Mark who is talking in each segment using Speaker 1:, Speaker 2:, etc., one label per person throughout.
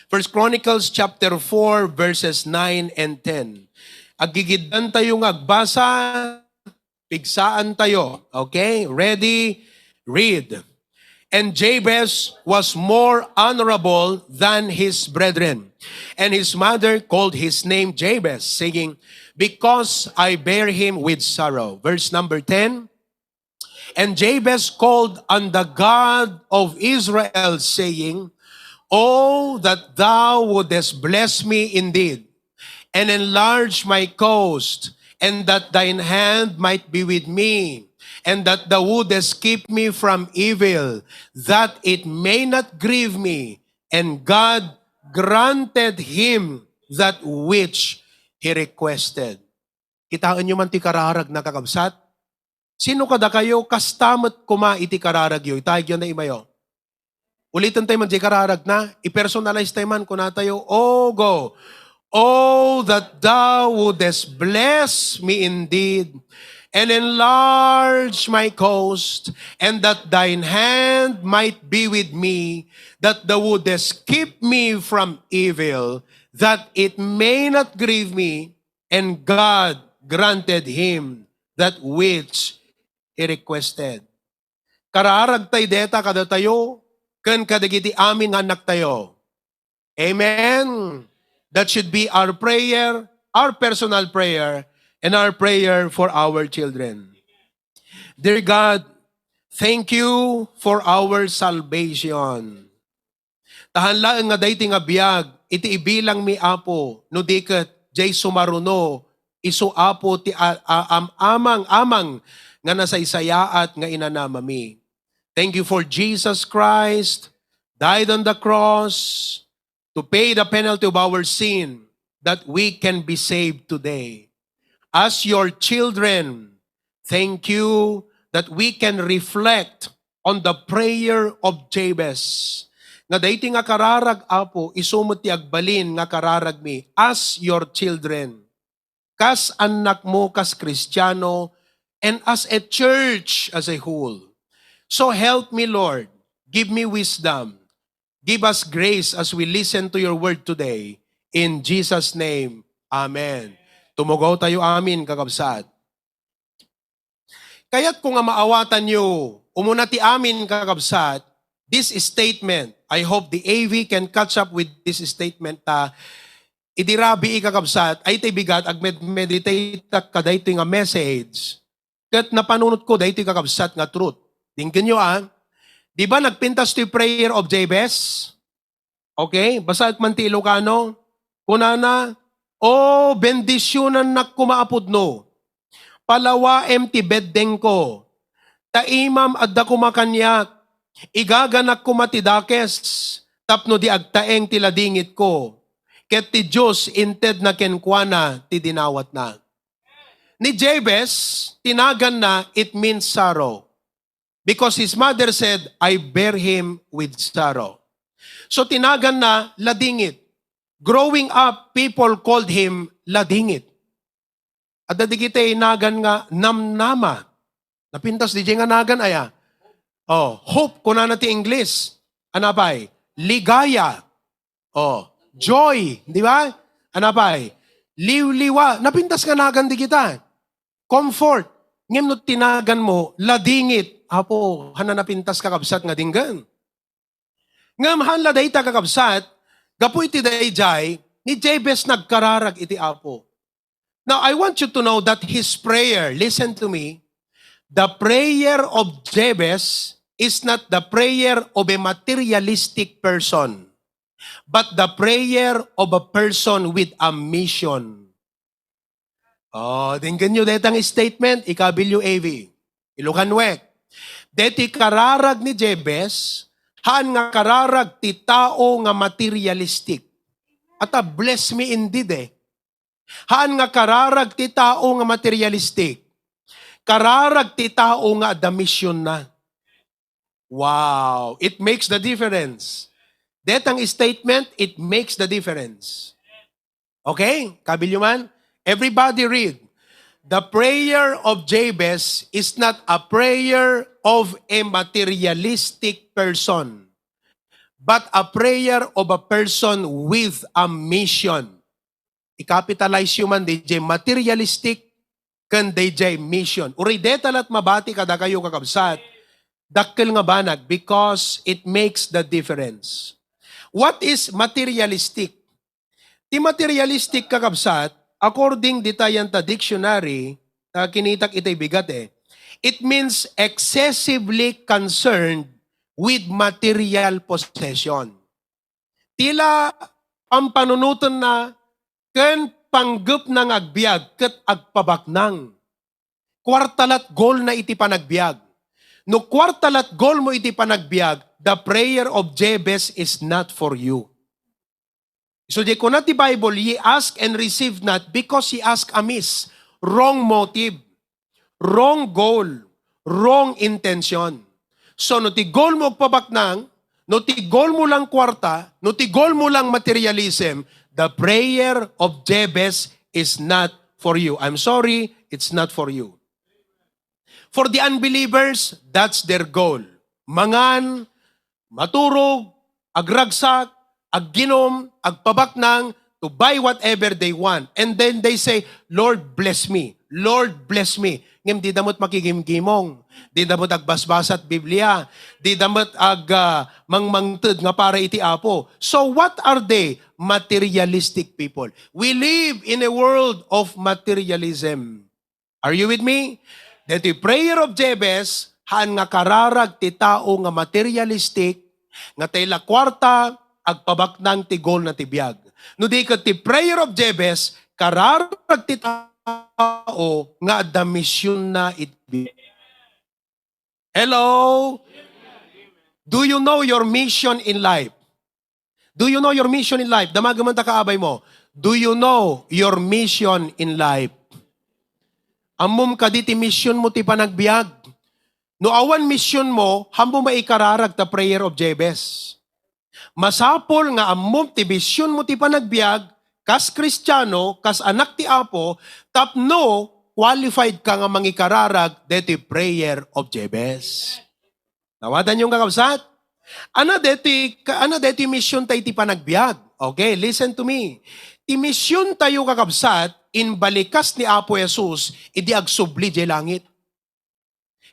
Speaker 1: First Chronicles chapter 4 verses 9 and 10. Agigiddan tayo nga agbasa, pigsaan tayo. Okay? Ready? Read. And Jabez was more honorable than his brethren. And his mother called his name Jabez, saying, because I bear him with sorrow. Verse number 10. And Jabez called on the God of Israel, saying, oh, that thou wouldest bless me indeed, and enlarge my coast, and that thine hand might be with me, and that thou wouldest keep me from evil, that it may not grieve me. And God granted him that which he requested. Kitaan nyo man ti kararag na kakabsat? Sino kada kayo kastamot kuma iti kararag yo? Itahig yun na imayo. Ulitin tayo man di kararag na, i-personalize tayo man kuna tayo, oh go. Oh, that thou wouldest bless me indeed, and enlarge my coast, and that thine hand might be with me, that thou wouldest keep me from evil, that it may not grieve me. And God granted him that which he requested. Kararag tayo deta kada tayo, kan kadagiti amin anak tayo. Amen. That should be our prayer, our personal prayer, and our prayer for our children. Dear God, thank you for our salvation. Tahanlaan nga dayti nga biyag, iti ibilang mi apo, no diket jay sumaruno, isu apo ti amang nga nasaysayaat nga inanamami. Thank you for Jesus Christ, died on the cross, to pay the penalty of our sin, that we can be saved today. As your children, thank you that we can reflect on the prayer of Jabez. Nga dayti nga kararag apo, isumot ti agbalin nga kararag mi, as your children, kas anak mo, kas Kristiyano, and as a church as a whole. So help me, Lord. Give me wisdom. Give us grace as we listen to your word today. In Jesus' name, Amen. Tumugaw tayo amin, kakabsat. Kaya't kung maawatan nyo, umuna ti amin, kakabsat, this statement, I hope the AV can catch up with this statement idirabi kakabsat, ay bigat ag meditate kadayto nga message, kat napanunot ko dayto kakabsat nga truth. Tingnan nyo di ba nagpintas to prayer of Jabez? Okay, basta man ti Ilocano, kunana, oh, bendisyonan na kumaapod no, palawa ti beddeng ko, taimam adda kumakanyak, igaganak kumatidakes, tapno di agtaeng tiladingit ko, ket ti Diyos inted na kenkwana ti dinawat na. Ni Jabez, tinagan na, it means sorrow. Because his mother said, I bear him with sorrow. So tinagan na, ladingit. Growing up, people called him ladingit. At dadigite nagan nga, namnama. Napintas di nga nagan aya. Oh, hope, kuna na ti English. Anapay? Ligaya. Oh, joy. Di ba? Anapay? Liwliwa. Napintas nga nagan di kita. Comfort. Ngem no tinagan mo, ladingit. Apo, hana napintas kakabsat nga dinggan. Ngam hanla dayta kakabsat, gapu iti dayjay, ni Jabez nagkararag iti apo. Now, I want you to know that his prayer, listen to me, the prayer of Jabez is not the prayer of a materialistic person, but the prayer of a person with a mission. Oh, dinggan nyo detang statement, ikabilyo AV, Ilukanwek. Deti kararag ni Jabez, han nga kararag ti tao nga materialistic. At bless me indeed Han nga kararag ti tao nga materialistic. Kararag ti tao nga the mission na. Wow, it makes the difference. Detang statement, it makes the difference. Okay, kabilyo man? Everybody read. The prayer of Jabez is not a prayer of a materialistic person, but a prayer of a person with a mission. I-capitalize yun man, DJ materialistic, kan DJ mission. Uri detalat mabati kada kayo kakabsat, dakkel nga banag, because it makes the difference. What is materialistic? Ti materialistic kakabsat, according ditayan ta dictionary, kinitak itay bigat it means excessively concerned with material possession. Tila ang panunutan na ken panggap ng agbiag ket agpabaknang. Kwartalat goal na iti panagbiag. No kwartalat goal mo iti panagbiag, the prayer of Jabez is not for you. So di ko na ti Bible, ye ask and receive not because ye ask amiss. Wrong motive, wrong goal, wrong intention. So no ti goal mo pabaknang, no ti goal mo lang kwarta, no ti goal mo lang materialism, the prayer of Jabez is not for you. I'm sorry, it's not for you. For the unbelievers, that's their goal. Mangan, maturog, agragsak, agginom, agpabaknang, to buy whatever they want. And then they say, Lord, bless me. Lord, bless me. Ngem di damot makigimgimong. Di damot agbasbasat Biblia. Di damot mangmangted nga para iti apo. So what are they? Materialistic people. We live in a world of materialism. Are you with me? That the prayer of Jabez, haan nga kararag ti tao nga materialistic, nga tayla kwarta, agpabaknang ti gol na tibiyag. No di ka ti prayer of Jabez, kararag ti tao nga adda misyon na itibiyag. Hello? Do you know your mission in life? Do you know your mission in life? Damagaman ta kaabay mo. Do you know your mission in life? Amom ka di ti mission mo ti panagbiag. No awan mission mo, hambo maikararag ta prayer of Jabez. Masapol nga amom ti mission mo ti panagbiag, kas Kristiyano, kas anak ti Apo, tapno qualified ka nga mangikararag deti prayer of Jabez. Nawadan yung kakabsat? Ano deti mission tayo ti panagbiag? Okay, listen to me. Ti mission tayo kakabsat, in balikas ni Apo Jesus, idi agsubli di langit.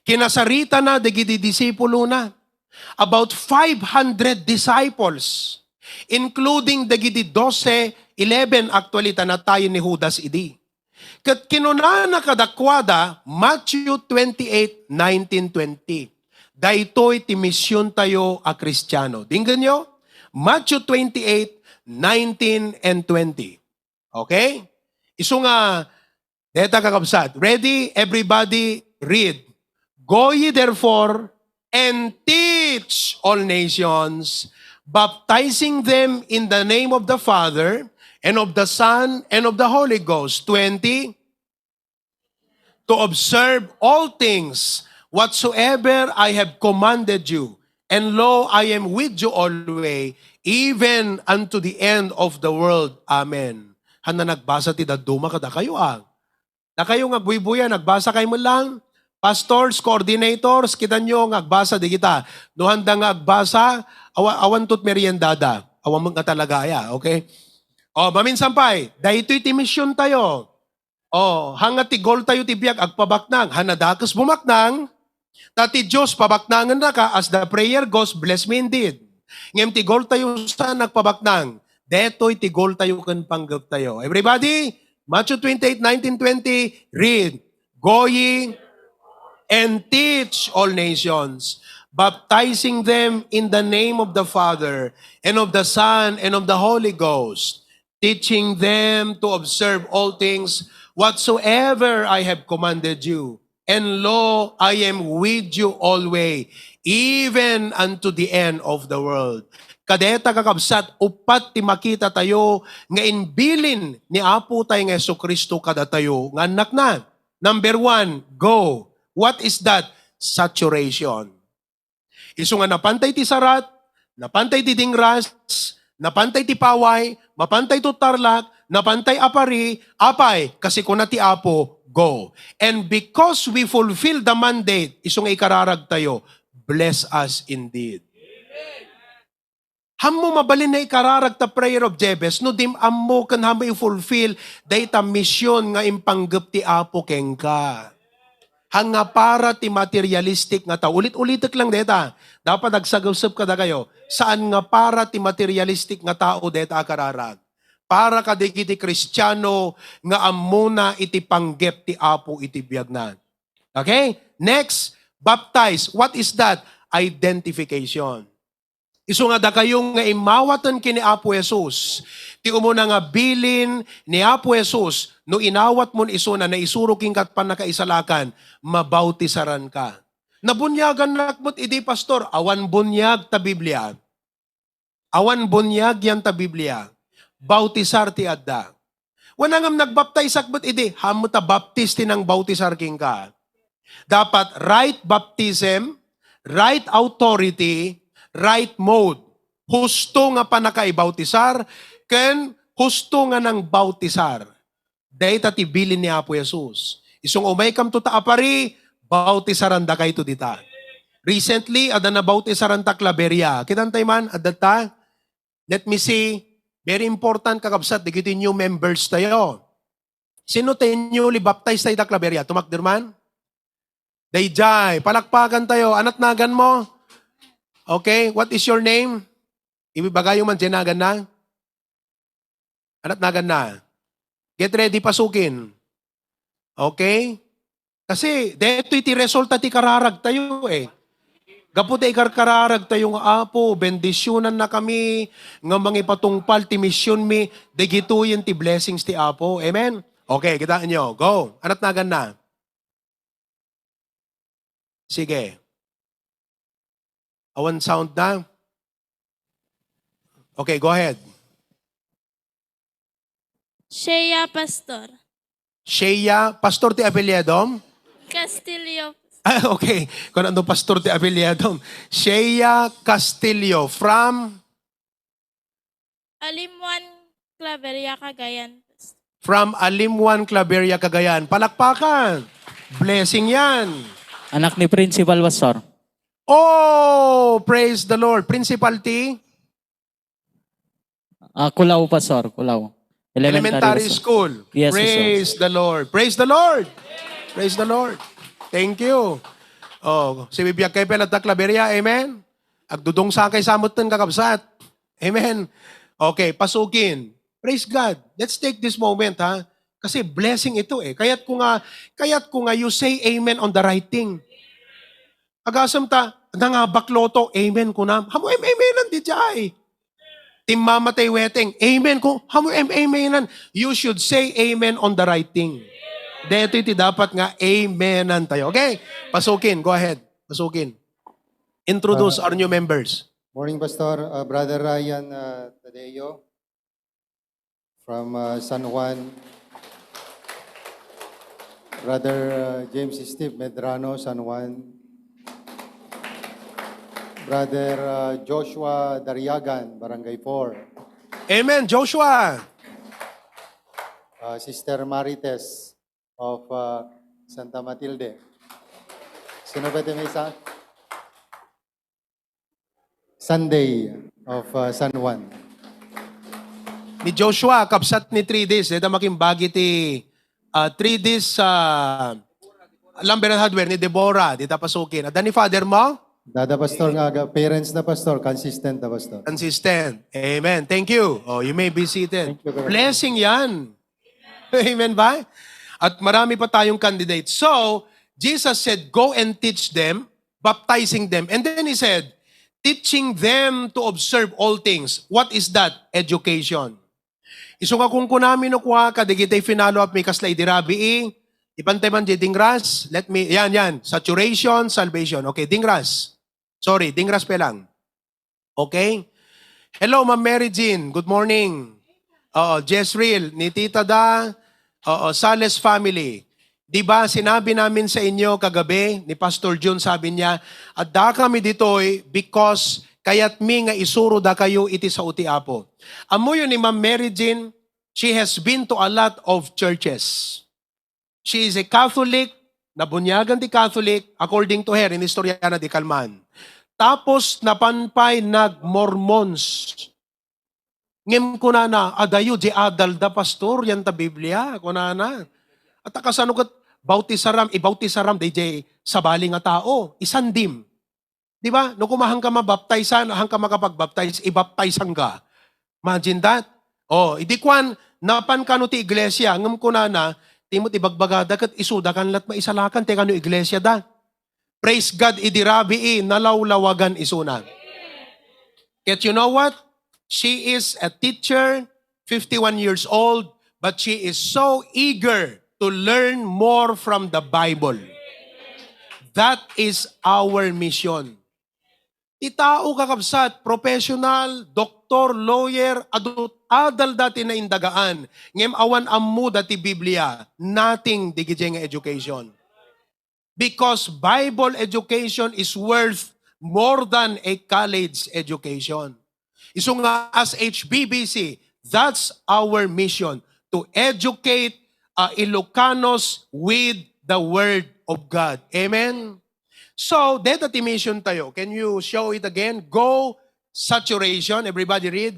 Speaker 1: Kinasarita na, dagiti disipulo na. About 500 disciples, including dagiti 11 actually tanatayo ni Judas idi. Kat kinunana kadakwada, Matthew 28, 19-20. Daytoy ti misyon tayo a Kristiyano. Dinggan nyo? Matthew 28, 19 and 20. Okay? Iso nga, deta kakabsat. Ready? Everybody, read. Go ye therefore and teach all nations, baptizing them in the name of the Father, and of the Son, and of the Holy Ghost. 20. To observe all things whatsoever I have commanded you. And lo, I am with you always, even unto the end of the world. Amen. Hana nagbasa ti daduma kada kayo Na kayo nga buy-buya, nagbasa kayo mo lang. Pastors, coordinators, kita nyo ngagbasa di kita. No handa nga agbasa, awan tot meriendada. Awan mo nga talaga okay? Maminsampay, dahito'y ti mission tayo. Hanga ti gol tayo ti biyak agpabaknang. Hanadakas bumaknang, tati Diyos pabaknangan na ka, as the prayer goes, bless me indeed. Ngem ti gol tayo sa nagpabaknang, deto'y ti gol tayo kan panggap tayo. Everybody, Matthew 28, 19-20, read. Go ye and teach all nations, baptizing them in the name of the Father, and of the Son, and of the Holy Ghost, teaching them to observe all things whatsoever I have commanded you. And lo, I am with you always, even unto the end of the world. Kadeta kakabsat, upat ti makita tayo, nga inbilin ni Apo tayo nga Jesucristo kada tayo, nga anak na. Number 1, go. What is that? Saturation. Isu nga napantay ti sarat, napantay ti dingras, napantay ti paway, mapantay to tarlak, napantay apay, kasi kuna ti Apo, go. And because we fulfill the mandate, isu nga ikararag tayo, bless us indeed. Hammo mabalin na ikararag ta prayer of Jebes, no dim ammo kan hammo i-fulfill, dayta mission nga impanggap ti Apo kengka. Hanga para ti materialistic nga tao. Ulit-ulitak lang deta. Dapat nagsagusap ka na kayo. Saan nga para ti materialistic nga tao deta kararag? Para ka kiti Kristiyano nga amuna iti panggep ti Apo iti biyagnan. Okay? Next, baptize. What is that? Identification. Isu nga da kayong nga imawatan kini Apo Jesus. Ti umuna nga bilin ni Apo Jesus, no inawat mon iso na naisuruking kat panakaisalakan, mabautisaran ka. Nabunyagan nakmot idi pastor, awan bunyag ta Biblia. Awan bunyag yan ta Biblia. Bautisar ti adda. Wanangam nagbaptize akmot idi, hamo ta baptist tinang bautisar king ka. Dapat right baptism, right authority, right mode. Husto nga panakaibautisar, ken husto nga nang bautisar. Dahil tatibilin ni Apo Jesus. Isong umay kam to taapari, bautisaran da kayo to dita. Recently, ada na bautisaran ta Claveria. Kitantay man, adata. Let me see. Very important kakabsat, digiti new members tayo. Sino tayo newly baptized tayo ta Claveria? Tumakdirman? Dayjay, palakpakan tayo. Anat nagan mo? Okay, what is your name? Ibibagay yung man dinagan na? Anat nagan na? Get ready, pasukin. Okay? Kasi, deto iti resulta ti kararag tayo eh. Gaputa ikarkararag tayo nga Apo, bendisyonan na kami, nga mangipatungpal ti mission mi, degituyin ti blessings ti Apo. Amen? Okay, kitaan nyo. Go. Anat nagan na? Sige. Awan sound na? Okay, go ahead.
Speaker 2: Shea Pastor.
Speaker 1: Shea, pastor ti apelyedom?
Speaker 2: Castillo.
Speaker 1: Okay, kung ano pastor ti apelyedom. Shea Castillo from?
Speaker 2: Alimuan, Claveria, Cagayan.
Speaker 1: From Alimwan, Claveria, Cagayan. Palakpakan. Blessing yan.
Speaker 3: Anak ni Principal Pastor.
Speaker 1: Oh, praise the Lord. Principal T?
Speaker 3: Kulaw Pastor, Kulaw.
Speaker 1: Elementary
Speaker 3: Pastor.
Speaker 1: school.
Speaker 3: Yes,
Speaker 1: Praise the Lord. Praise the Lord. Praise the Lord. Thank you. Oh, si bibiyag kay Pelat Claveria, amen? Agdudong sakay samot ng kakabsat. Amen. Okay, pasukin. Praise God. Let's take this moment, ha? Kasi blessing ito eh. Kaya't ko nga you say amen on the right thing. Agasam ta, nangabakloto, amen ko na. Hamo amen di jay. Timmamatay weteng, amen ko. Hamo amen. You should say amen on the right thing. Dito iti dapat nga amenan tayo. Okay? Pasukin, go ahead. Pasukin. Introduce our new members.
Speaker 4: Morning, Pastor. Brother Ryan Tadeo from San Juan. Brother James Steve Medrano, San Juan. Brother Joshua Dariagan, Barangay 4.
Speaker 1: Amen, Joshua.
Speaker 4: Sister Marites of Santa Matilde. Sino ba ito may isa? Sunday of San Juan.
Speaker 1: Ni Joshua, kapsat ni 3 days. Ito makimbagi ti 3 days sa Lumber and Hardware ni Deborah. Dito pasukin. At ni father mo?
Speaker 4: Dada Pastor nga, parents na Pastor, consistent na Pastor.
Speaker 1: Consistent. Amen. Thank you. Oh, you may be seated.
Speaker 4: Thank you very much.
Speaker 1: Blessing yan. Amen ba? At marami pa tayong candidates. So, Jesus said, go and teach them, baptizing them. And then He said, teaching them to observe all things. What is that? Education. Iso nga kung kunamin no kuha, kadigitay finalo up may kaslay dirabi ipantay man di dingras. Let me, yan. Saturation, salvation. Okay, dingras. Sorry, dingras pa lang. Okay? Hello, Ma'am Mary Jean. Good morning. Jezreel, ni Tita Da, Sales family. Diba, sinabi namin sa inyo kagabi, ni Pastor June, sabi niya, at da kami ditoy because kayat mi nga isuro da kayo iti sa uti apo. Amo yun ni Ma'am Mary Jean, she has been to a lot of churches. She is a Catholic, nabunyagan di Catholic, according to her, in Historiana di Calman. Tapos napanpay nag-Mormons. Ngem ko na, adayo, di adal da pastor, yan ta Biblia, ko na. At akasano kat, ibawtisaram, DJ, sabali nga tao, isandim. Di ba? No kumahang ka mabaptaysan, hang ka makapag-baptize, ibaptaysan ka. Imagine that. Idikwan, napan ka no ti iglesia, ngam ko na, timot ibagbagada kat isuda kan lat maisalakan, teka no iglesia da. Praise God, idirabi nalawlawagan isuna. Yet you know what? She is a teacher, 51 years old, but she is so eager to learn more from the Bible. That is our mission. Itao kakabsat, professional, doktor, lawyer, adal dati na indagaan. Ngem awan ammu dati Biblia, nothing digijay nga education. Because Bible education is worth more than a college education. Iso nga as HBBC, that's our mission, to educate Ilocanos with the Word of God. Amen? So, data mission tayo. Can you show it again? Go saturation. Everybody read.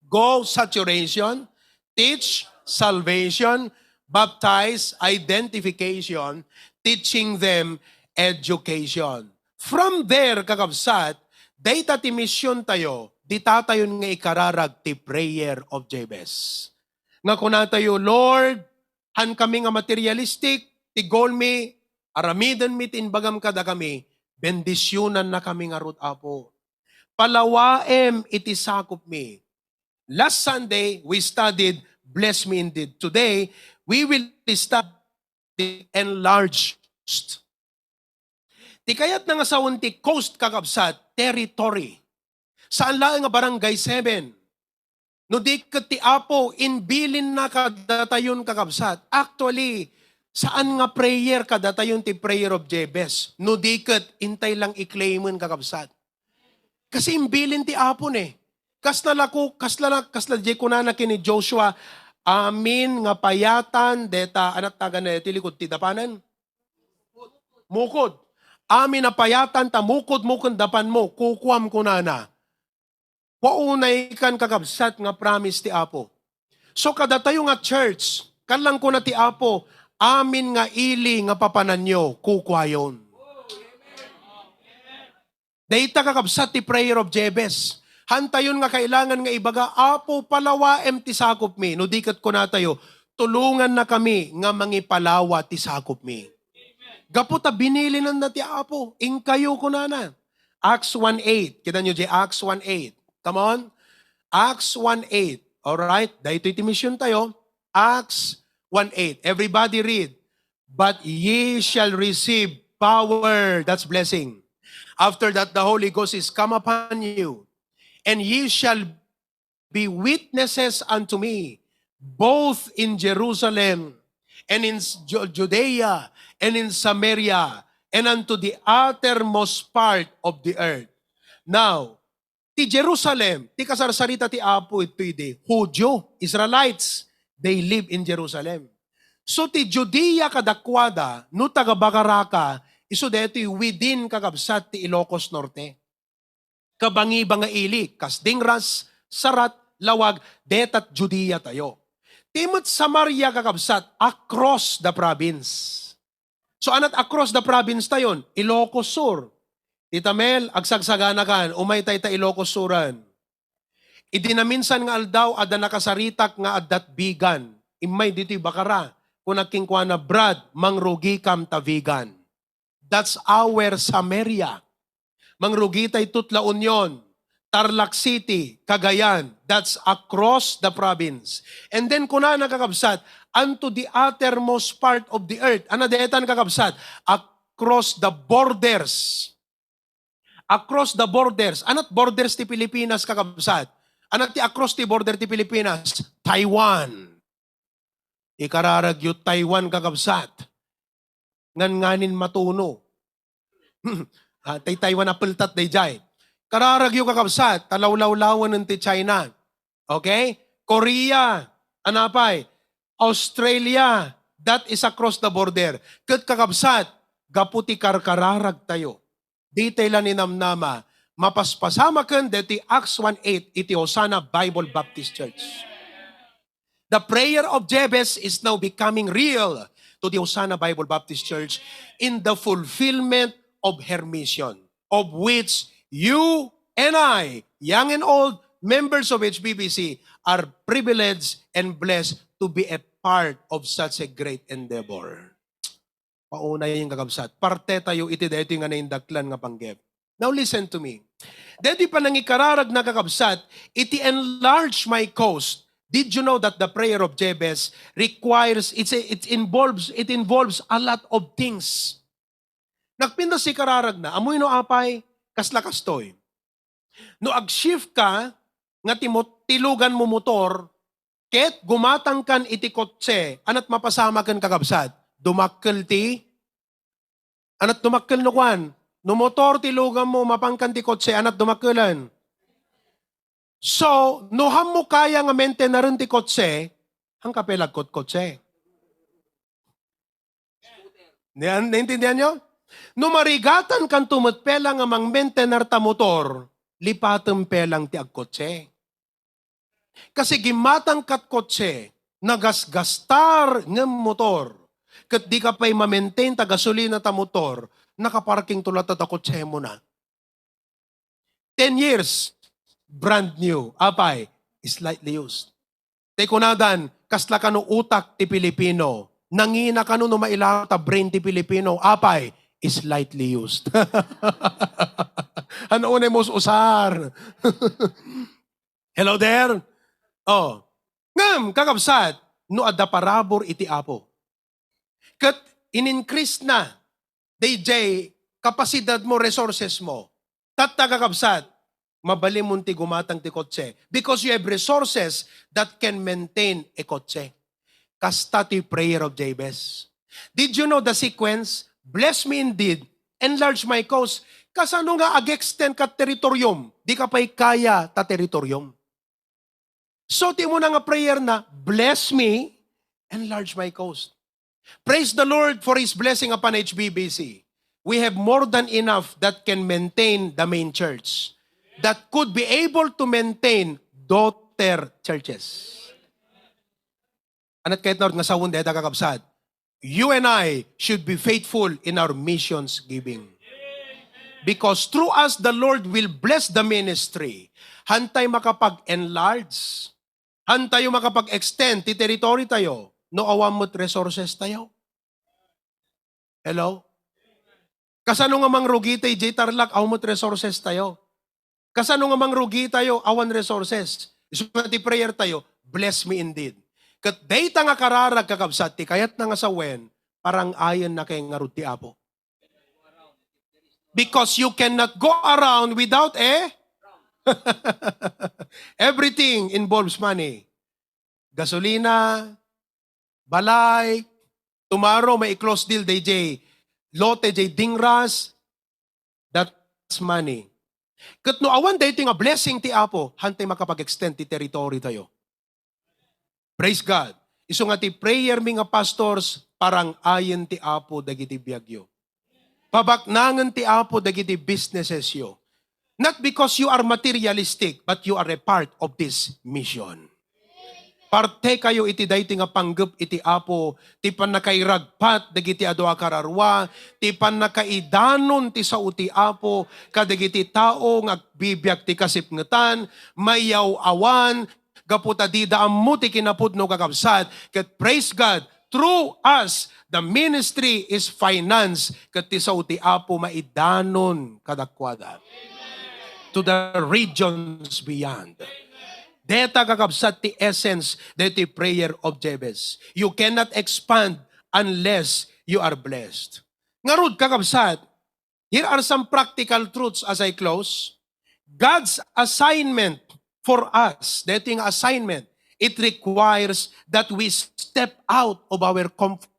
Speaker 1: Go saturation. Teach salvation. Baptize identification. Teaching them education. From there, kakabsat, data mission tayo, di tatayon nga ikararag ti prayer of Jabez. Nga kuna tayo, Lord, han kami nga materialistic, tigol mi, aramidan mi tinbagam kada kami, bendisyonan na kami nga rut apo. Palawaem iti sakop mi. Last Sunday, we studied Bless Me Indeed. Today, we will study Enlarged. Ti kayat na nga sa unti coast kakabsat, territory. Saan lang nga barangay 7? No di kat ti apo, inbilin na kadatayon kakabsat. Actually, saan nga prayer kadatayon ti prayer of Jabez? No di kat, intay lang i-claimin kakabsat. Kasi inbilin ti apo kasla di ko na kini Joshua, amin nga payatan, deta anak taga na tilikod ti dapanan. Mukod. Amin na payatan, tamukod dapan mo, kukuam ko na. Waunay kan kakabsat nga promise ti apo. So kada tayo nga church, kanlang ko na ti apo, amin nga ili nga papananyo, kukwayon. Data kakabsat ti prayer of Jabez. Hantayon nga kailangan nga ibaga, apo palawaem ti sakop mi. No dikat ko na tayo, tulungan na kami nga mangipalawa ti sakop mi. Gaputa binili na ti apo, ingkayo ko na. Acts 1:8. Kita nyo Acts 1:8. Come on. Acts 1:8. Alright, dahito iti mission tayo. Acts 1:8. Everybody read. But ye shall receive power. That's blessing. After that, the Holy Ghost is come upon you. And ye shall be witnesses unto me, both in Jerusalem and in Judea and in Samaria and unto the uttermost part of the earth. Now, ti Jerusalem, ti kasarsarita ti Apo ito Hudyo, Israelites, they live in Jerusalem. So ti Judea kadakwada, no taga Bagaraka, iso deti within kakabsat ti Ilocos Norte. Kabangi nga ili, Kasdingras, Sarat, Lawag, detat Judea tayo. Timot Samaria kakabsat, across the province. So anat across the province tayon, Ilocos Sur. Titamel, agsagsagana kan, umay tay ta Ilocos Suran. Idinaminsan nga aldaw, ada nakasaritak nga adat bigan. Imay dito bakara, kung nagkingkwa na Brad, mangrugi kam tavigan. That's our Samaria. Mangrugi tay Tutla Union, Tarlac City, Cagayan. That's across the province. And then kuna nakakabsat, unto the uttermost part of the earth. Ano deetan kakabsat? Across the borders. Across the borders. Anat borders ti Pilipinas kakabsat? Anat ti across ti border ti Pilipinas? Taiwan. Ikararagyo Taiwan kakabsat. Ngan-nganin matuno. Tay Taiwan apeltat day jay. Kararagyo kakabsat, talaw-lawlawan ng ti China. Okay? Korea, anapay? Australia, that is across the border. Kat kakabsat, gaputi karkararag tayo. detail ni namnama. Mapaspasama ken deti Acts 1:8 iti Hosanna Bible Baptist Church. The prayer of Jabez is now becoming real to the Hosanna Bible Baptist Church in the fulfillment of her mission, of which you and I, young and old, members of HBBC, are privileged and blessed to be a part of such a great endeavor. Pauna yung kakabsat. Parte tayo iti dito nga naindaklan nga panggep. Now listen to me. Dito pa nang ikararag na kakabsat, iti enlarge my coast. Did you know that the prayer of Jabez requires, it involves a lot of things. Nagpinda si kararag na, amoy no apay, kaslakastoy. No ag-shift ka, nga tilugan mo motor, ket gumatang kan iti kotse, anat mapasama kan kakabsat, dumakkel ti, anat dumakkel no kwan, no motor tilugan mo, mapangkan ti kotse, anat dumakkelan. So, no ham mo kaya nga maintenaran ti kotse, ang kapelag kotse. Naintindihan nyo? No marigatan kan tumutpela nga mang maintenar ta motor, lipatang pelang ti agkotse. Kasi gimatang kat kotse, nagasgastar ng motor, kat di ka pa'y ma-maintain ta gasolina ta motor, nakaparking tulad ta kotse mo na. 10 years, brand new, apay, slightly used. Tay kunadan, kasla ka no utak ti Pilipino, nangina ka no mailaw ta brain ti Pilipino, apay, slightly used. Ano unay mo usar? Hello there? Oh. Ngam, kakabsat, no adda parabor iti apo. Kat in-increase na, DJ, kapasidad mo, resources mo. Tatta kakabsat, mabali mo ti gumatang ti kotse. Because you have resources that can maintain a kotse. Kasta ti prayer of Jabez. Did you know the sequence? Bless me indeed, enlarge my coast. Kasano nga ag-extend ka teritorium, di ka pa'y kaya ta teritorium. So, ti mo na nga prayer na, bless me, enlarge my coast. Praise the Lord for His blessing upon HBBC. We have more than enough that can maintain the main church, that could be able to maintain daughter churches. Anat kahit na nga sa wunda, kakabsad, you and I should be faithful in our missions giving. Because through us, the Lord will bless the ministry. Hantay makapag-enlarge. Hantay makapag-extend ti territory tayo. No awam mo't resources tayo. Hello? Kasano nga mang rugi tayo, J. Tarlac, awam mo't resources tayo. Kasano nga mang rugi tayo, awan resources. So, ti prayer tayo, bless me indeed. Kat data nga kararag kakabsat, ti kayat na nga sa wen, parang ayon na kay nga ti apo. Because you cannot go around without everything involves money. Gasolina, balay, tomorrow may close deal DJ, lote DJ dingras, that's money. Kat no awan dating a blessing ti apo, hantay makapag-extend ti territory tayo. Praise God. Iso nga ti prayer mi nga pastors, parang ayon ti apo dagiti biagyo. Pabaknangan ti apo dagiti businesses yo. Not because you are materialistic, but you are a part of this mission. Parte kayo iti dayti nga panggep iti apo, ti pan nakairagpat dagiti adu a kararwa, ti pan nakaidanon ti sao ti apo, kadagiti tao nga bibiyag ti kasipngetan, mayaw awan, gaputa di daam ti kinapudno kakabsat, ket praise God, through us, the ministry is financed ket ti sao ti apo maidanon kadakwada. To the regions beyond. Deta kakabsat ti essence deti prayer of Jabez. You cannot expand unless you are blessed. Ngarud kakabsat, here are some practical truths as I close. God's assignment for us, dating assignment, it requires that we step out of our comfort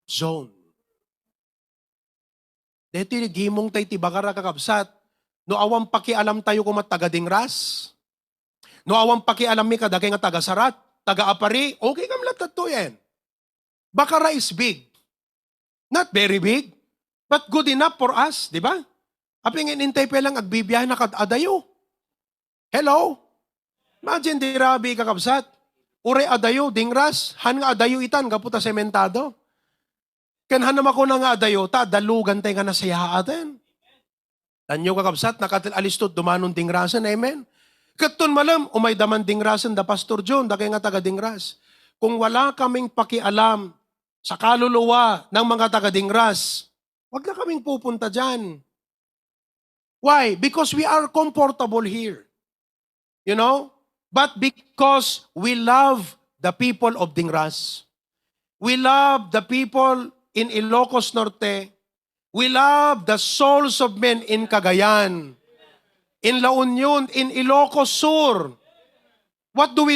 Speaker 1: zone. Deti gimong tayo tibagara kakabsat, no awang pakialam tayo kung matagading ras, no awang pakialam mi kadagay nga taga-sarat, taga-apari, okay kam lahat to yan. Bakara is big. Not very big, but good enough for us, di ba? Aping inintay pa lang agbibiyahe na adayo. Hello? Imagine di rabi kakabsat. Ure adayo, dingras. Han nga adayo itan, kaputa sementado. Ken hanam ako na nga adayo, ta dalugan tayo nga nasaya atin. Tanyo kakabsat, nakatalistot dumanon dingrasan, amen? Katun malam, umay daman dingrasan da Pastor John, da kay nga taga dingras. Kung wala kaming pakialam sa kaluluwa ng mga taga dingras, wag na kaming pupunta dyan. Why? Because we are comfortable here. You know? But because we love the people of Dingras, we love the people in Ilocos Norte, we love the souls of men in Cagayan, in La Union, in Ilocos Sur. What do?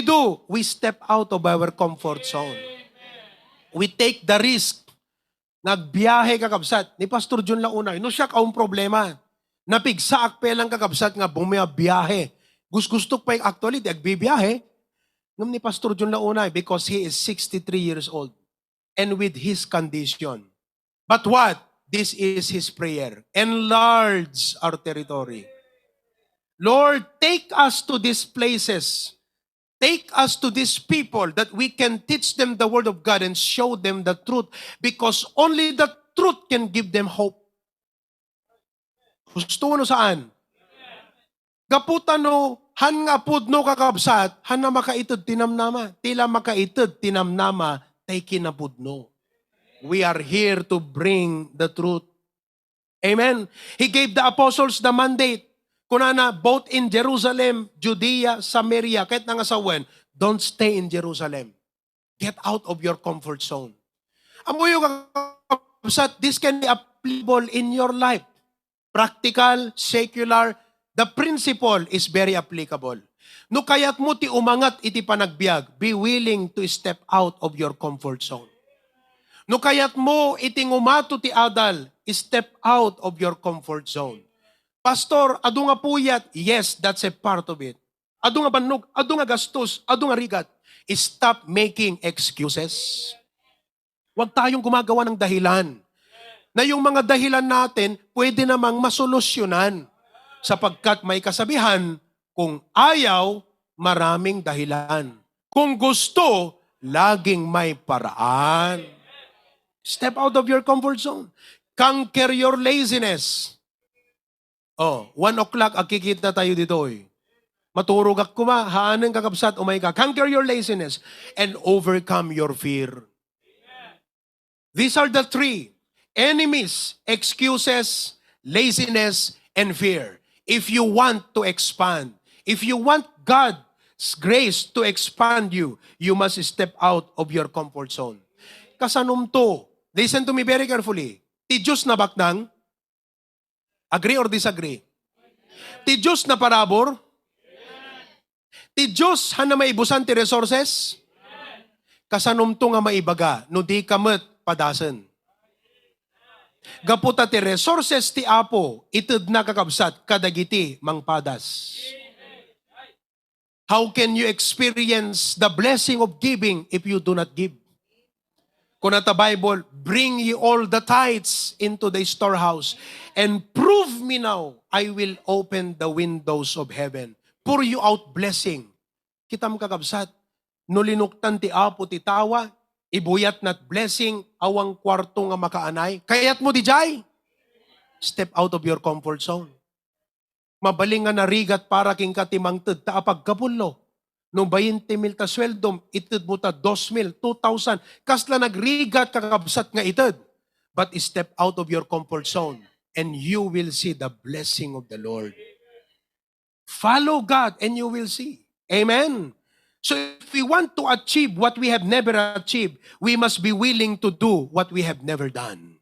Speaker 1: We step out of our comfort zone. We take the risk. Nagbiyahe kakabsat. Ni Pastor John Launay, no siya kaong problema. Napigsaak pelang kakabsat nga bumiyabiyahe. Gusto pa yung actually, di agbibiyahe. Ngam ni Pastor John Launay because he is 63 years old and with his condition. But what? This is his prayer. Enlarge our territory. Lord, take us to these places. Take us to these people that we can teach them the word of God and show them the truth because only the truth can give them hope. Gusto no saan? Gaputano, han nga pudno kakabsat, han na makaitid tinamnama. Tila makaitid tinamnama, tay kinapudno. We are here to bring the truth. Amen. He gave the apostles the mandate. Kunana, both in Jerusalem, Judea, Samaria, kahit nangasawen, don't stay in Jerusalem. Get out of your comfort zone. Amo yung kakabsat, this can be applicable in your life. Practical, secular, the principle is very applicable. No kayat mo ti umangat iti panagbiag, be willing to step out of your comfort zone. No kayat mo iti ngumato ti adal, step out of your comfort zone. Pastor, adu nga puyat, yes, that's a part of it. Adu nga banog, adu nga gastos, adu nga rigat. Stop making excuses. Huwag tayong gumagawa ng dahilan. Na yung mga dahilan natin, pwede namang masolusyonan. Sapagkat may kasabihan, kung ayaw, maraming dahilan. Kung gusto, laging may paraan. Step out of your comfort zone. Conquer your laziness. 1 o'clock, akikita tayo dito eh. Maturog ako ma, haanin kakabsat, umay ka. Conquer your laziness and overcome your fear. These are the three enemies, excuses, laziness, and fear. If you want to expand, if you want God's grace to expand you, you must step out of your comfort zone. Kasanum to, listen to me very carefully. Ti Diyos na baknang? Agree or disagree? Ti Diyos na parabor? Ti Diyos hana maibusan ti resources? Kasanum to nga maibaga, no di kamet padasen. Gaputa ti resources ti Apo, ited na kakabsat, kadagiti mangpadas. How can you experience the blessing of giving if you do not give? Kung nata Bible, bring ye all the tithes into the storehouse and prove me now, I will open the windows of heaven. Pour you out blessing. Kitam kakabsat, no linuktan ti Apo ti tawa, ibuyat nat blessing, awang kwarto nga makaanay. Kayat mo di jay. Step out of your comfort zone. Mabaling nga narigat para king katimang ted, taapag kapullo. Nung 20,000 ta sweldom, ited mo ta 2,000, 2,000. Kasla nagrigat kakabsat nga ited. But step out of your comfort zone and you will see the blessing of the Lord. Follow God and you will see. Amen. So if we want to achieve what we have never achieved, we must be willing to do what we have never done.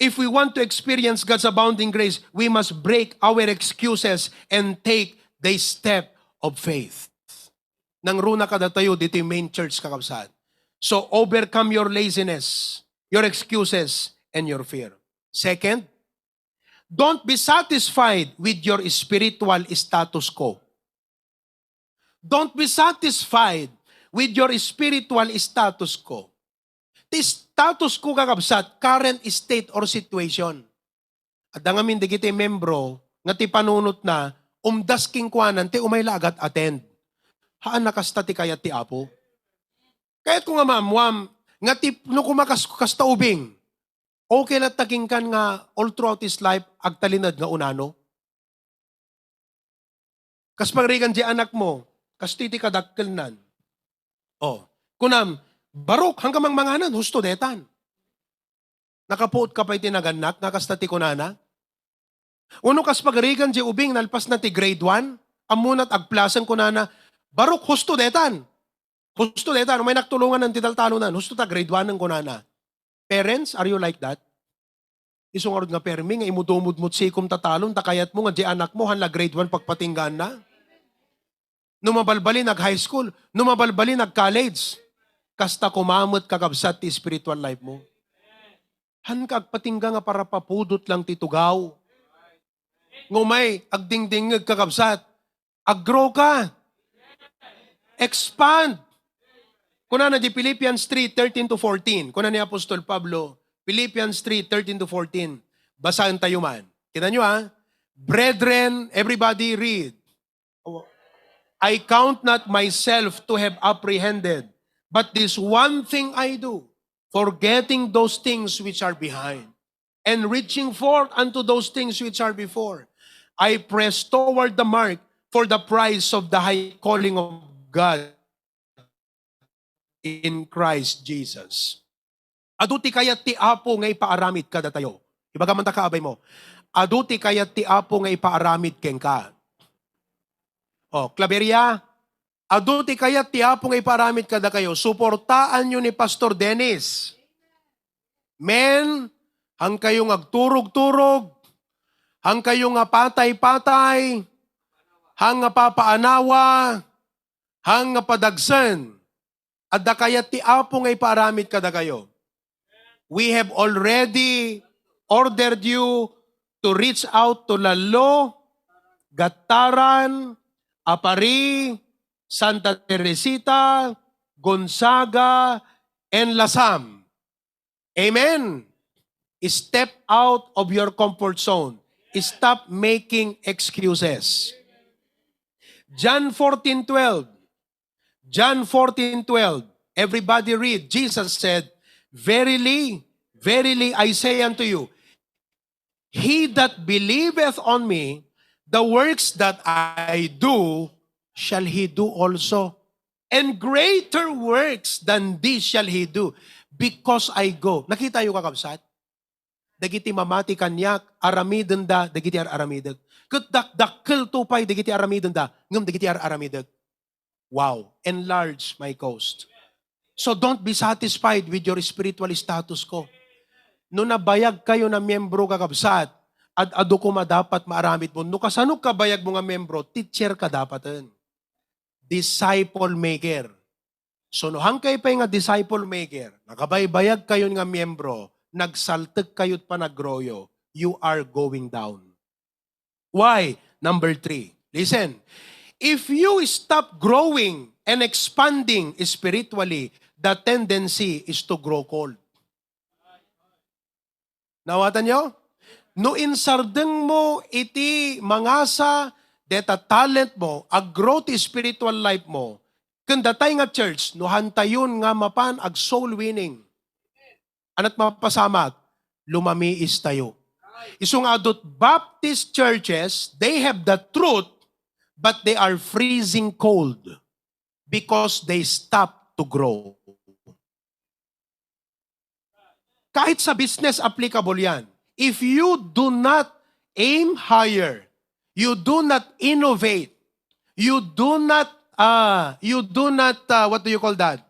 Speaker 1: If we want to experience God's abounding grace, we must break our excuses and take the step of faith. Nang runa kada tayo dito yung main church kakabsat. So overcome your laziness, your excuses, and your fear. Second, don't be satisfied with your spiritual status quo. Don't be satisfied with your spiritual status quo. The status quo kakabsat, current state or situation. At dangamin di kiti membro, nga ti panunot na, umdas king kwanan, ti umay lagat attend. Haan nakasta ti kayat ti apo. Kaya't ko nga ma'am, nga ti, no kumakas kasta ubing, okay lang taking kan nga all throughout his life, agtalinad nga unano. Kas pagrigan di anak mo, kas titi kadakkelnan. Oh, kunam, barok hanggang mangmanganan, husto detan. Nakapuot ka pa'y tinaganak, nakasta ti kunana. Uno kas pagrigan di ubing, nalpas na ti grade 1, amunat agplasan kunana, barok husto detan. Husto detan, may naktulungan ng titaltalunan, husto ta grade 1 ng kunana. Parents, are you like that? Isungorod nga permi, nga imudumudmud sikum tatalon, takayat mo nga di anak mo, hanla grade 1 pagpatinggan na. Numabalbali nag-high school, numabalbali nag-college. Kasta kumamot kakabsat ti spiritual life mo. Han kagpatingga nga para papudot lang titugaw. Ngumay, agdingdingag kakabsat. Aggrow ka. Expand. Kuna na di Philippians 3:13-14. Kuna ni Apostol Pablo, Philippians 3:13-14. Basahan tayo man. Kita nyo ha? Brethren, everybody read. I count not myself to have apprehended, but this one thing I do, forgetting those things which are behind, and reaching forth unto those things which are before. I press toward the mark for the prize of the high calling of God in Christ Jesus. Aduti kayat ti apo nga ipaaramid kada tayo. Ibaga man ta kaabay mo. Aduti kayat ti apo nga ipaaramid ken ka. O, Claveria, aduti kayat ti apo nga ipaaramid kada kayo. Suportaan nyo ni Pastor Dennis. Men, hang kayo nga agturog-turog, hang kayo nga patay-patay, hang nga papaanawa, hang nga padagsan, adda kayat ti apo nga ipaaramid kada kayo. We have already ordered you to reach out to Lalo, Gataran, Apari, Santa Teresita, Gonzaga, and Lasam. Amen. Step out of your comfort zone. Stop making excuses. John 14:12. John 14:12. Everybody read. Jesus said, Verily, verily I say unto you, he that believeth on me, the works that I do, shall he do also. And greater works than these shall he do, because I go. Nakita yung kakabsat? Dagiti mamati kanyak, aramiden da, dagiti aramiden. Kutdak-dakkel tupay, dagiti aramiden da, ngam dagiti aramiden. Wow, enlarge my coast. So don't be satisfied with your spiritual status ko. No nabayag kayo na miyembro kakabsat, at ado ko dapat maaramid mo. No kasano ka bayag mo nga membro, teacher ka dapaten. Disciple maker. So no hang kayo pa nga disciple maker, nakabaybayag kayo nga miyembro, nagsaltag kayo't pa nagroyo, you are going down. Why? Number 3. Listen. If you stop growing and expanding spiritually, the tendency is to grow cold. Nawatan nyo? No insardeng mo iti mangasa deta talent mo, ag-grow ti spiritual life mo, kandatay nga church, no hantayon nga mapan ag soul winning. Anat mapasamak, lumamiis tayo. Isung adot Baptist churches, they have the truth, but they are freezing cold because they stop to grow. Kahit sa business applicable yan. If you do not aim higher, you do not innovate, you do not, what do you call that?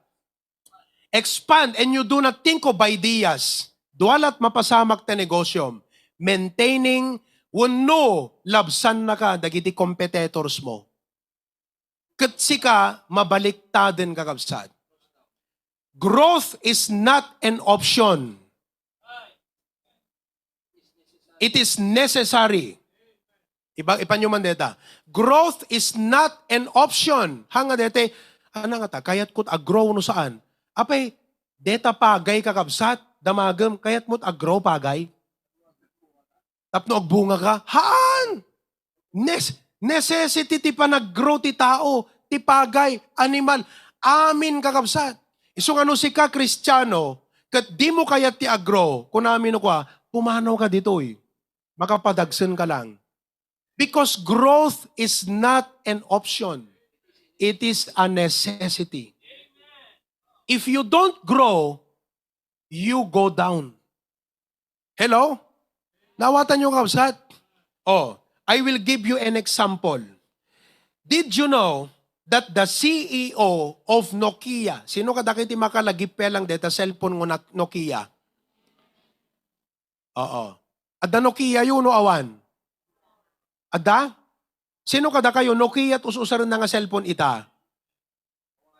Speaker 1: Expand, and you do not think of ideas, dualat mapasamak ta negosyom, maintaining wano labsan na ka dagiti competitors mo. Katsi ka, mabaliktaden kakabsat. Growth is not an option. It is necessary. Ipanyo man deta. Growth is not an option. Hanga dete, nga ta, kayat ko't agrow no saan? Apay, deta pagay kakabsat, damagam, kayat mo't agrow pagay. Tapno og bunga ka, haan! Necessity ti pa nag-grow ti tao, ti pagay, animal. Amin kakabsat. Isong ano si ka, Kristiyano, kat di mo kayat ti agro, kung namin ko, pumanaw ka dito makapadagsan ka lang. Because growth is not an option. It is a necessity. If you don't grow, you go down. Hello? Nawatan nyo kabsat? Oh, I will give you an example. Did you know that the CEO of Nokia, sino kada kiti makalagip lang deta cellphone ng Nokia? Oo. Ada Nokia yun o awan? Ada? Sino kada kayo Nokia at ususaran na nga cellphone ita?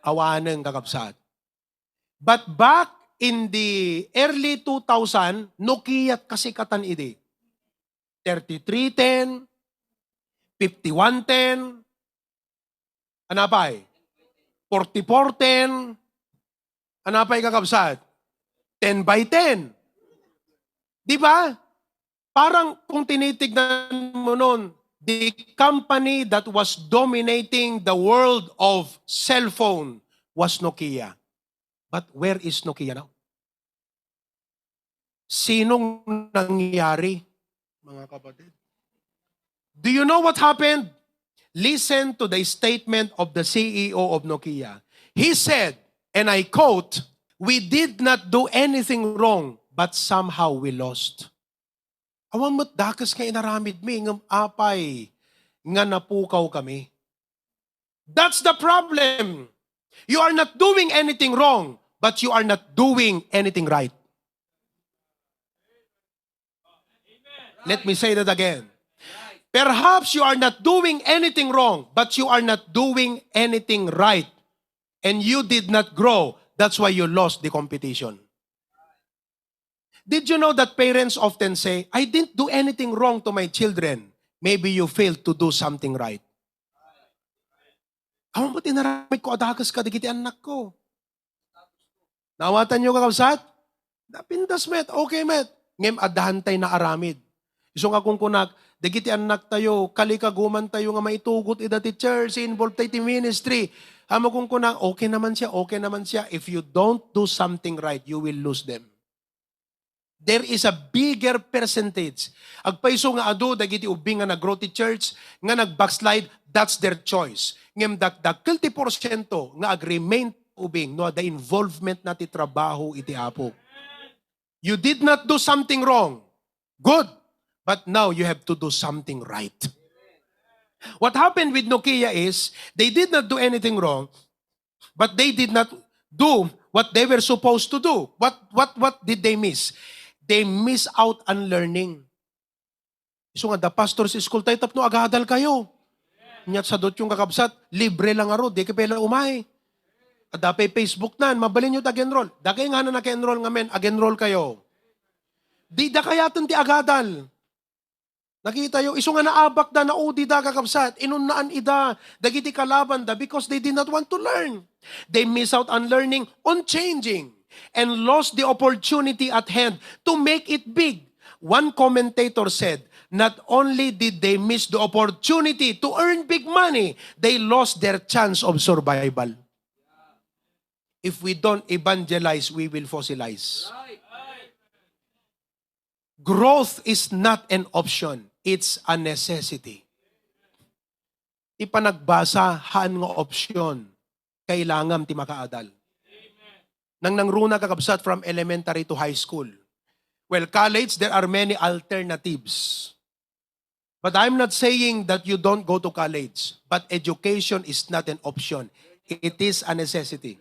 Speaker 1: Awanan kakapsat. But back in the early 2000, Nokia kasikatan ide. 3310, 5110, anapay? 4410, anapay kakabsat? 10 by 10. Di ba? Parang kung tinitignan mo nun, the company that was dominating the world of cell phone was Nokia. But where is Nokia now? Sinong nangyari, mga kapatid? Do you know what happened? Listen to the statement of the CEO of Nokia. He said, and I quote, "We did not do anything wrong, but somehow we lost." Awan mo't dakas kay inaramid mi, ngam apay, nga napukaw kami. That's the problem. You are not doing anything wrong, but you are not doing anything right. Let me say that again. Perhaps you are not doing anything wrong, but you are not doing anything right. And you did not grow. That's why you lost the competition. Did you know that parents often say, "I didn't do anything wrong to my children." Maybe you failed to do something right. Kamu mo tinaramid ko, adagas ka, digiti anak ko. Nawatan nyo kakabsat? Napindas met, okay met. Ngem adahan tayo na aramid. Isong akong kunak, digiti anak tayo, kalikaguman tayo nga maitugot ida ti church, involved tayo ti ministry. Hamo kong kunak, okay naman siya. If you don't do something right, you will lose them. There is a bigger percentage. Agpaiso nga ado, dagiti ubing nga nag-grow ti church, nga nag-backslide, that's their choice. Ngem dagdag 30% nga ag-remain ubing, no, the involvement na ti trabaho iti apo. You did not do something wrong. Good. But now you have to do something right. What happened with Nokia is, they did not do anything wrong, but they did not do what they were supposed to do. What did they miss? They miss out on learning. So nga, the pastor's school tayo tapno, agadal kayo. Nyat sa dot yung kakabsat, libre lang aro, di kapela umay. Adapay Facebook nan, mabalin nyo tag-enroll. Dagay nga na naka-enroll nga men, ag-enroll kayo. Di da kayatan ti agadal. Nakita yung iso nga naabak da, naudi da kakabsat, inunaan ida, dagiti kalaban da, because they did not want to learn. They miss out on learning, on changing, and lost the opportunity at hand to make it big. One commentator said, not only did they miss the opportunity to earn big money, they lost their chance of survival. If we don't evangelize, we will fossilize. Growth is not an option. It's a necessity. Ipanagbasa, haan nga opsyon. Kailangan ti makaadal. Nang nangruna kakabsat from elementary to high school. Well, college, there are many alternatives. But I'm not saying that you don't go to college. But education is not an option. It is a necessity.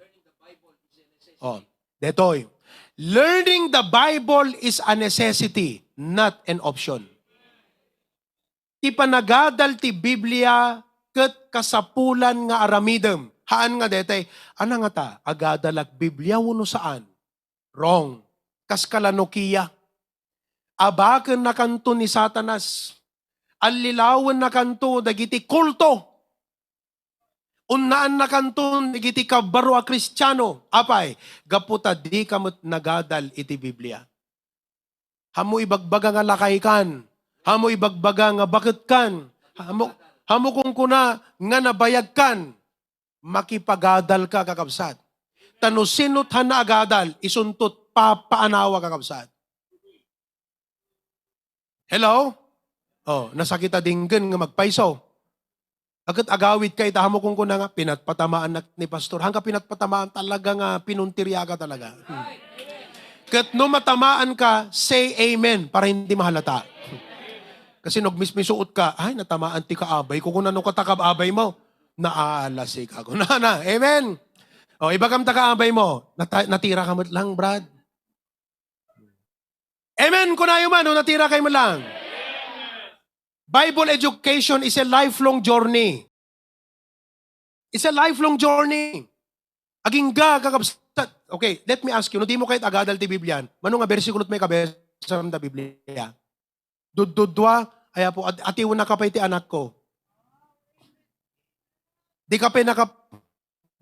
Speaker 1: Oh, detoy. Learning the Bible is a necessity, not an option. Ipanagadal ti Biblia ket kasapulan nga aramidem. Haan nga detay, ana nga ta, agadalag Biblia wano saan? Wrong. Kaskala Nokia. Abaken na kanto ni Satanas. Alilawan na kanto dagiti kulto. Unnaan na kanton, igiti ka baro a Kristiyano. Apay, gaputa di kamot nagadal iti Biblia. Hamu ibagbaga nga lakay kan. Hamo ibagbaga nga bakit kan. Hamo kung kuna nga nabayag kan. Makipagadal ka kakabsat. Tano sinot na agadal, isuntot paanawa kakabsat. Hello? Oh, nasakita dinggan nga magpaiso. Agad agawid kay tahamo kung kuna nga pinatpatamaan ni pastor. Hangga pinatpatamaan talaga nga pinuntirya ka talaga. Kat no matamaan ka, say amen para hindi mahalata. Kasi nagmismisuot ka, ay natamaan ti kaabay ko kung ano katakab-abay mo. Naalasik ako. Na. Amen. O, iba kam takaabay mo. Natira ka mo lang, Brad. Amen. Kung na man, natira kayo mo lang. Bible education is a lifelong journey. It's a lifelong journey. Agingga, kakabsat. Okay, let me ask you, no di mo kahit agadal ti Biblian, manong nga versikulot may kabesa sa Biblia? Dududwa, ay po, atiwan na kapay ti anak ko. Di ka pa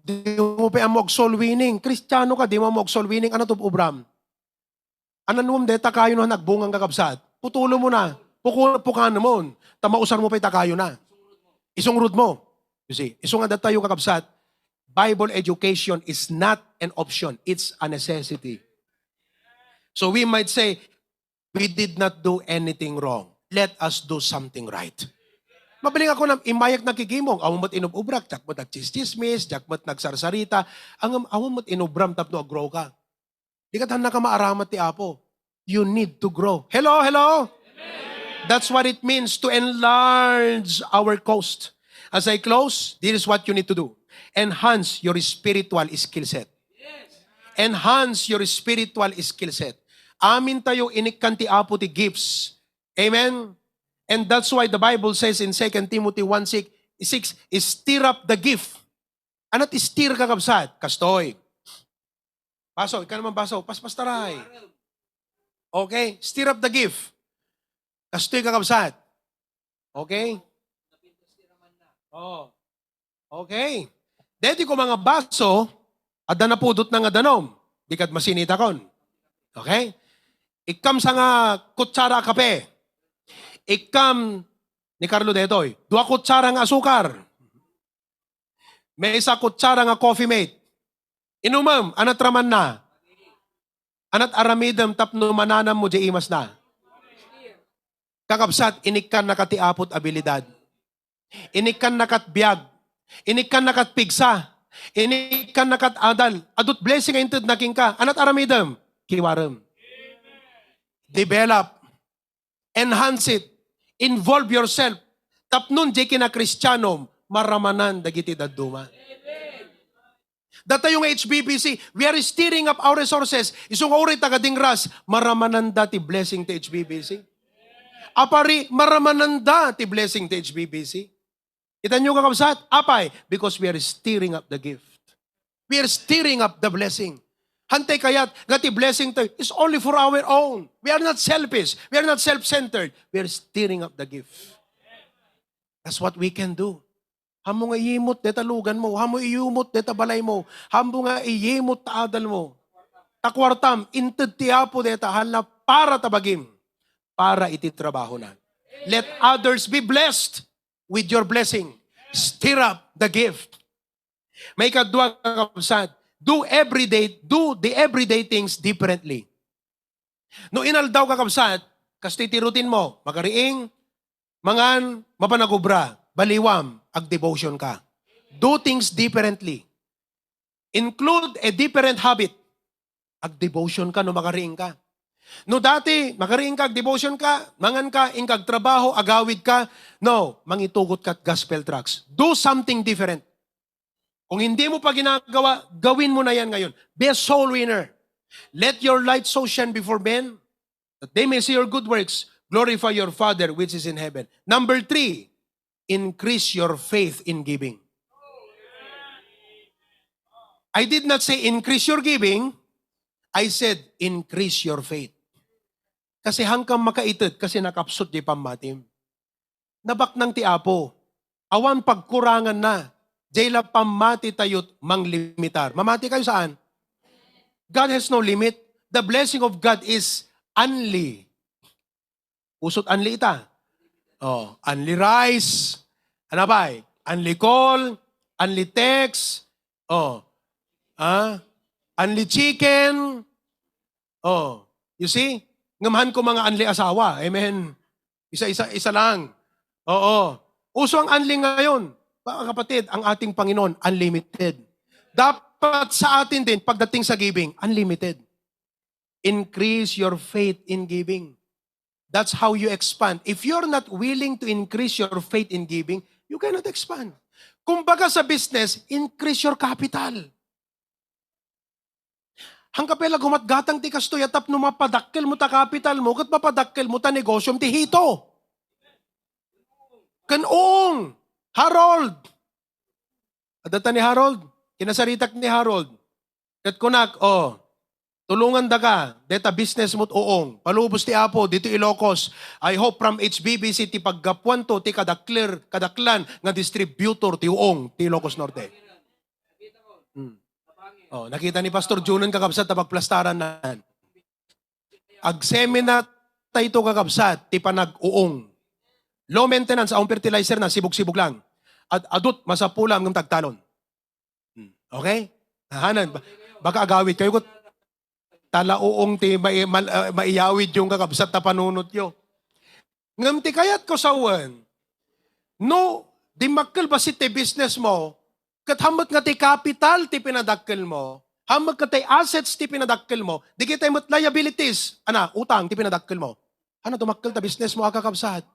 Speaker 1: di mo pa amog soul winning. Kristiyano ka, di mo amog soul winning. Ano to, Ubram? Ananum deta kayo na nagbungang kakabsat. Putulo mo na. Pukan mo. Tamausar mo pa itakayo na. Isungrod mo. You see, isungan data yung kakabsat. Bible education is not an option. It's a necessity. So we might say, we did not do anything wrong. Let us do something right. Mabaling ako na imayak nakikimong. Awang mat inububrak, jak mat nagchismismis, jak mat nagsarsarita. Awang mat inubram tapno agrow ka. Di ka tahan na ka maaramat ti Apo. You need to grow. Hello, hello? Amen. That's what it means to enlarge our coast. As I close, this is what you need to do. Enhance your spiritual skill set. Enhance your spiritual skill set. Amin tayo inikkan ti Apo ti gifts. Amen? And that's why the Bible says in 2 Timothy 1:6, stir up the gift. Ano't stir kakabsat? Kastoy. Baso, ikaw naman baso. Paspastaray. Okay? Stir up the gift. Kastoy kakabsat. Okay? Oh. Okay. Deti ko mga baso, ada na pudot na nga danom. Di kat masinita kon. Okay? Ikam sa nga kutsara kape. Ikam ni Carlo Detoy. 2 kutsara nga asukar. May 1 kutsara nga coffee mate. Inumam, anat raman na. Anat aramidam tapno mananam mo di imas na. Kakabsat, inikan nakatiapot abilidad. Inikan nakatbiag. Inikan nakatpigsa. Inikan nakatadal. Adut blessing ay inted naking ka. Anat aramidam? Kiwaram. Develop. Enhance it. Involve yourself. Tapnon di kina Kristyanom, maramanan dagiti daduma. Data yung HBBC, we are stirring up our resources. Isong uri tagadingras, maramanan dati blessing ti HBBC. Apari, maramanan dati blessing ti HBBC. Kita nyo kakabsat? Apay, because we are stirring up the gift. We are stirring up the blessing. Hantay kayat, gati blessing tayo is only for our own. We are not selfish. We are not self-centered. We are stirring up the gift. That's what we can do. Hamo nga iyimot deta lugan mo. Hamo iyumot deta balay mo. Hamo nga iyimot ta adal mo. Takwartam, inted tiyapo deta hala para tabagim. Para ititrabaho na. Let others be blessed with your blessing. Stir up the gift. May kadwa kakabsat. Do the everyday things differently. No inaldaw kakabsat, kastitirutin mo, magariing, mangan, mapanagubra, baliwam, ag devotion ka. Do things differently. Include a different habit. Ag devotion ka no makariing ka. No dati, makariing ka, ag devotion ka, mangan ka, ingkag trabaho, agawid ka. No, mangitugot ka gospel tracks. Do something different. Kung hindi mo pa ginagawa, gawin mo na yan ngayon. Be a soul winner. Let your light so shine before men that they may see your good works. Glorify your Father which is in heaven. Number 3, increase your faith in giving. I did not say increase your giving. I said increase your faith. Kasi hanggang makaited, kasi nakapsot di pamatim. Nabak ng tiapo. Awan pagkurangan na. Jayla pamati tayot manglimitar. Mamati kayo saan? God has no limit. The blessing of God is unli. Usot unli ita. Oh, only rice. Ano ba? Only call, only text. Oh. Only chicken. Oh, you see? Ngamahan ko mga only asawa. Amen. Isa lang. Oo. Uso ang unli ngayon. Mga kapatid, ang ating Panginoon, unlimited. Dapat sa atin din, pagdating sa giving, unlimited. Increase your faith in giving. That's how you expand. If you're not willing to increase your faith in giving, you cannot expand. Kumbaga sa business, increase your capital. Hangkapela gumatgatang ti kastoy atap no mapadakkel mo ta capital mo, kat mapadakkel mo ta negosyo ti hito. Kanong, Harold. Adata ni Harold, kinasaritak ni Harold. Kat kunak, tulungan da ka, deta business mo't uong. Palubos ti Apo, dito Ilocos. I hope from HBBC ti paggapuan to, ti kadaklan nga distributor ti uong, ti Ilocos Norte. Nakita ni Pastor Junon kakabsat na pagplastaran na. Ag-seminar tayo kakabsat, ti panag-uong. Low maintenance, ang fertilizer na, sibog-sibog lang. At adut, masapulam ng tagtalon. Okay? Hanan, baka agawit kayo ko, talauong ti maiyawid yung kakabsat na panunot yo. Ngam ti kayat ko sawan, no, di makkel ba si ti business mo, kat hamot nga ti capital ti pinadakkel mo, hamot nga ti assets ti pinadakkel mo, di kita imot liabilities, utang ti pinadakkel mo. Tumakkel ta business mo akakabsat.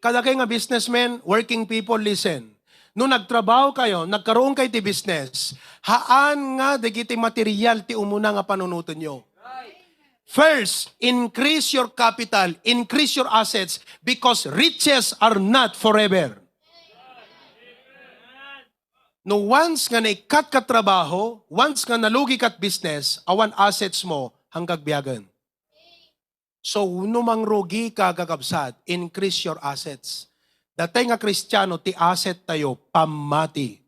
Speaker 1: Kada kayo nga businessmen, working people, listen. Nung nagtrabaho kayo, nagkaroon kayo ti business, haan nga digiti material ti umuna nga panunutan nyo. First, increase your capital, increase your assets, because riches are not forever. No, once nga naikat ka trabaho, once nga nalugi kat business, awan assets mo hanggang biyagan. So, numang rugi ka kakabsat, increase your assets. Datay nga Kristiyano, ti asset tayo, pamati.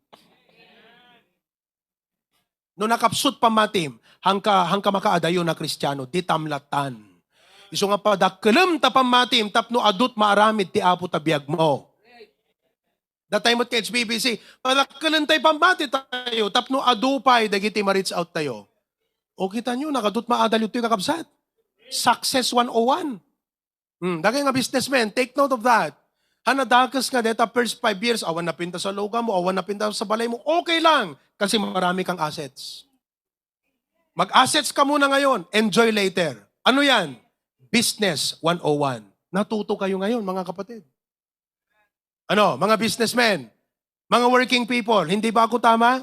Speaker 1: No nakapsut pamatim, hangka makaadayo na Kristiyano, di tamlatan. Iso nga padakkelem ta pamatim, tapno adut maaramid ti apo tabiyag mo. Datay mo't ka HBBC, padakkelem tay pamati tayo, tapno adupay, dagiti ma-reach out tayo. O kita nyo, nakadut maadalyo ti kakabsat. Success 101. Dagay nga businessman, take note of that. Hanadakas nga deta first 5 years, awan na pinta sa loga mo, awan na pinta sa balay mo, okay lang. Kasi marami kang assets. Mag-assets ka muna ngayon, enjoy later. Ano yan? Business 101. Natuto kayo ngayon, mga kapatid. Mga businessmen, mga working people, hindi ba ako tama?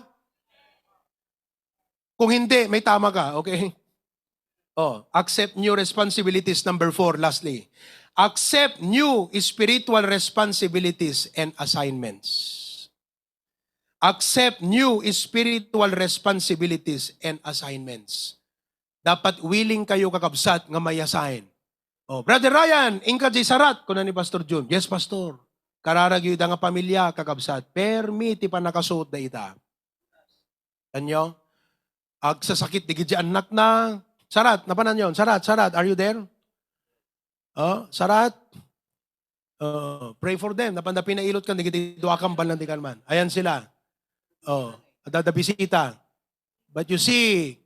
Speaker 1: Kung hindi, may tama ka, okay? Accept new responsibilities. Number 4, lastly. Accept new spiritual responsibilities and assignments. Accept new spiritual responsibilities and assignments. Dapat willing kayo kakabsat nga may assign. Brother Ryan, ingka di sarat, kuna ni Pastor Jun. Yes, Pastor. Kararagyo ita nga pamilya kakabsat. Permiti pa nakasuot da ita. Kanyo? Agsasakit, digid di anak na. Sarat, napanan yun. Sarat, are you there? Sarat. Pray for them. Napanda pinailot ka, digid doa kambal ng man. Ayan sila. Dadabisita. But you see,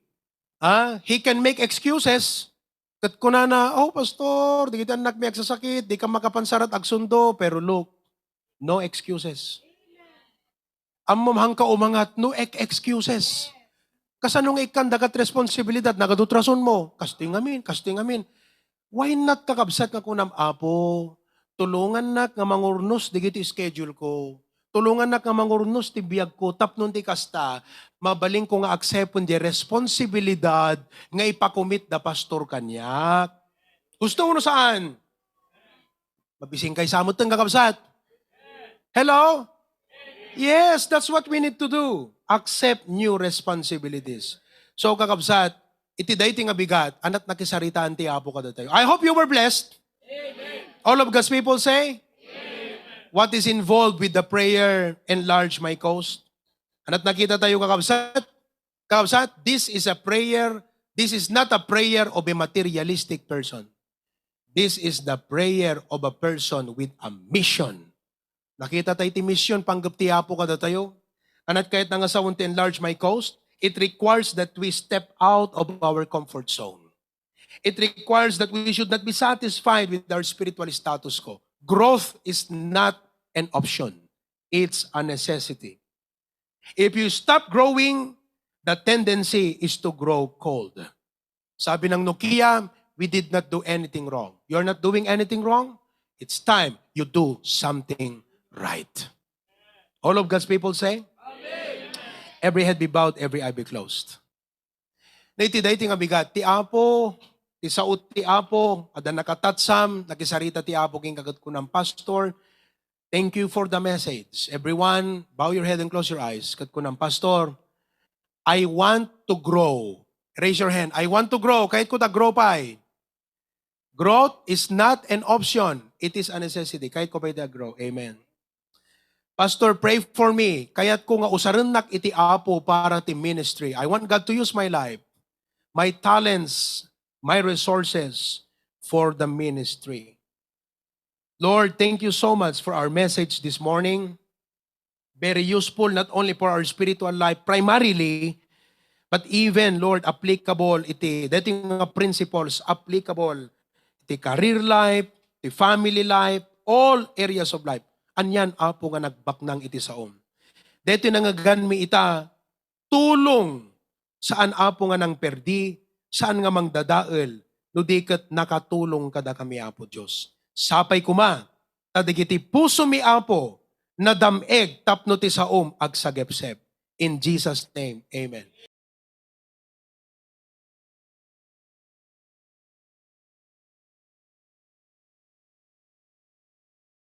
Speaker 1: he can make excuses. Kat kuna na, pastor, digid anak may agsasakit, di ka makapansarat agsundo, pero look, no excuses. Amom hangka umangat, no excuses. Kasanong ikan dagat responsibilidad, nagadutrason mo, casting amin. Why not kakabsat nga kunam, Apo, tulungan nak nga mangurnos digiti schedule ko. Tulungan nak nga mangurnos ti biyag ko, tapnon ti kasta, mabaling ko nga accepton di responsibilidad nga ipakumit da pastor kanyak. Gusto mo no saan? Mabising kay samot ng kakabsat. Hello? Yes, that's what we need to do. Accept new responsibilities. So kakabsat, iti dayti nga bigat, anat nakisaritaan ti Apo kada tayo. I hope you were blessed. Amen. All of God's people say? Amen. What is involved with the prayer, enlarge my coast? Anat nakita tayo kakabsat? Kakabsat, this is a prayer, this is not a prayer of a materialistic person. This is the prayer of a person with a mission. Nakita tayo ti mission, panggap ti Apo kada tayo. Anat kahit nga sa to enlarge my coast, it requires that we step out of our comfort zone. It requires that we should not be satisfied with our spiritual status quo. Growth is not an option. It's a necessity. If you stop growing, the tendency is to grow cold. Sabi ng Nokia, we did not do anything wrong. You're not doing anything wrong? It's time you do something right. All of God's people say? Amen. Every head be bowed, every eye be closed. Naiti dahi nga bigat, ti Apo, ti saot ti Apo, ada nakatatsam, nakisarita ti Apo, king kagat ko ng pastor. Thank you for the message. Everyone, bow your head and close your eyes. Kat ko ng pastor, I want to grow. Raise your hand. I want to grow. Kahit ko ta grow pa eh. Growth is not an option. It is a necessity. Kahit ko pa ita grow. Amen. Pastor, pray for me. Kaya't ko nga usaran nak iti Apo para ti ministry. I want God to use my life, my talents, my resources for the ministry. Lord, thank you so much for our message this morning. Very useful not only for our spiritual life primarily, but even, Lord, applicable iti dating mga principles applicable iti career life, iti family life, all areas of life. Anyan Apo nga nagbaknang iti saom. Dito nangagan mi ita tulong saan Apo nga nang perdi, saan nga mangdadael, no diket nakatulong kada kami Apo Diyos. Sapay kuma, tadigiti puso mi Apo, na dameg tapno ti saom ag sagepsep. In Jesus' name, amen.